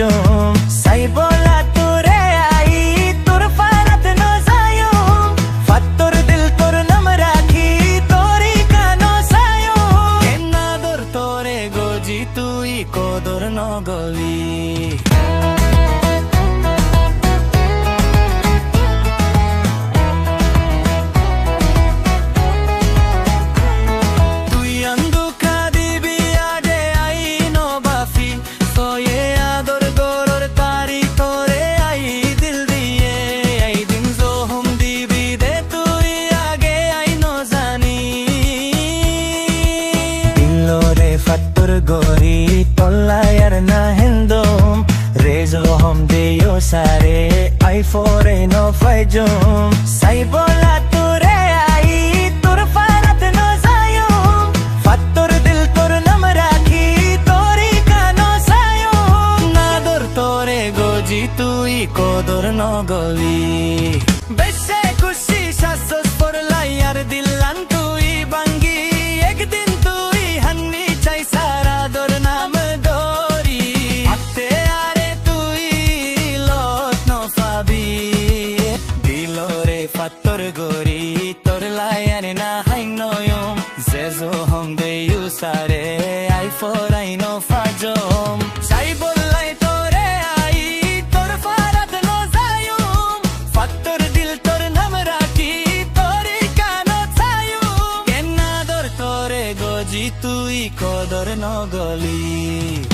ফাইজম সাই বলা তোরে আই তোর ফারাত ন যায়ম ফাত্তর দিল তোর নাম রাখি তোরি কানো সায়ম কেনা দর তোরে গজি তুই কদর ন গলি gori tollayar na hendom rezo hom deyo sare ai fore no faijom sai bola tore ai tur farat no zayom fattor dil tor nam rakhi tori kano sayom nador tore goji tui kodor no goli beshe kushi shasos por layar dilan tui bangi ekdin tui hanni chai sara dor nam dori atte are tui lot no fabi dilore fattor gori tor layar na hainoyom zezo hom de usare ai for ai no fajom sai bollai tore ai tor farat no zayom fattor dil tor nam rakhi tori kano sayum kenna dor tore goji tui kodor no goli